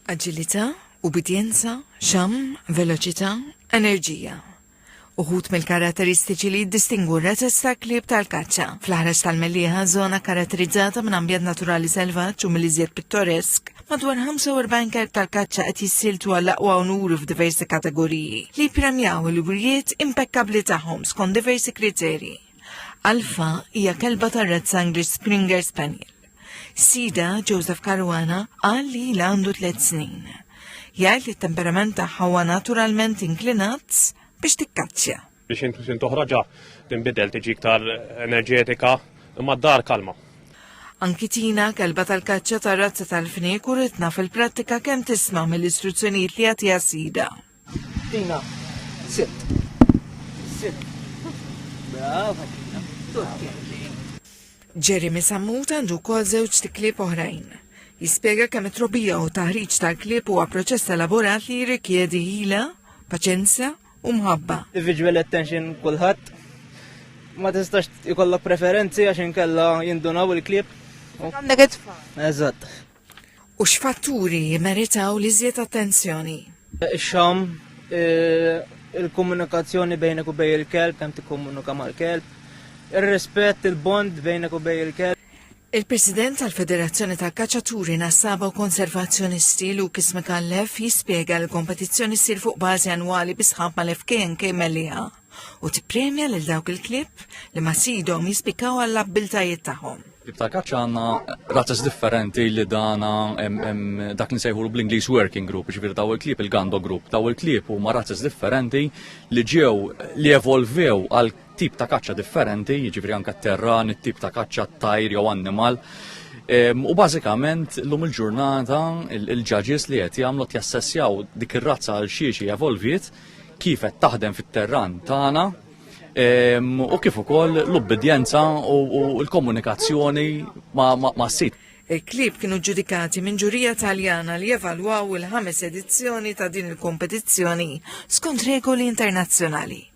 Aġilità, ubidjenza, xam, veloċità, enerġija. Uħut mill-karatteristiċi li jiddistingu r-razas ta' klieb tal-kaċċa. Fl-ħraġ tal-Mellieħa żona karatterizzata minn ambjent naturali selvaġġ u mill-iżjed pittoresk, madwar 45 kelb tal-kaċċa qed jissiltu għall aqwa unuri f'diversi kategoriji li jpremjaw il-wirjiet impeccabli tagħhom skont diversi kriterji. Alfa hija kelba tar-razza English Springer Spaniel. Sida Joseph Caruana qal li għandu 3 snin. Jgħid li t-temperament tagħha huwa naturalment inklinat biex tikkaċċja. Biex inti toħroġa tinbidel tiġi iktar enerġetika imma d-dar kalma. Anki Tina, kelba tal-kaċċa tar-razza tal-fniek, uritna fil-prattika kemm tisma' mill-istruzzjonijiet li għatiha Sida. Tina, sit. Brava Tina. Jeremy Sammut għandu wkoll żewġ tiklieb oħrajn. Jispjega kemm it-trobbija u taħriġ tal-klieb huwa proċess elaborat li jirrikjedi ħila, paċenzja u mħabba. Visual attention kulħadd. Ma tistax ikollok preferenzi għax inkella jindunaw il-klieb. Għandek it-tfal. Eżatt. U x'fatturi jimmeritaw li żjed attenzjoni? Ix-xam, il-komunikazzjoni bejnek u bej il-kelb, kemm tikkomunika mal-kelb. Ir-rispett, il-bond bejnek u bej il-kelb. Il-President tal-Federazzjoni tal-Kaċċaturi Nassaba u Konservazzjonisti Lukis Mikallef jispjega l-kompetizzjoni ssir fuq bażi annwali bisħab mal-FKNK Mellieħa u tippremja lil dawk il-klieb li ma sidhom jispikaw għall-abbiltajiet tagħhom. Klib tal-kaċċa għandna razzas differenti li dana dak li nsejħu bl-English Working Group, ġifieri daw il-klieb il-Gando Group. Daw il-klieb huma razzas differenti li ġew li evolvew għal tip ta' kaċċa differenti, jiġifieri anke terran, it-tip ta' kaċċa tajr jew annimal. U bażikament llum il-ġurnata il-ġaġis li qed jagħmlu jassessjaw dik ir-razza għal xi evolviet kif qed taħdem fit-terran tagħna u kif ukoll l-ubbidjenza u l-komunikazzjoni ma' sit. Il-klieb kienu ġudikati minn ġurija Taljana li jevalwaw il-5 edizzjoni ta' din il-kompetizzjoni skont regoli internazzjonali.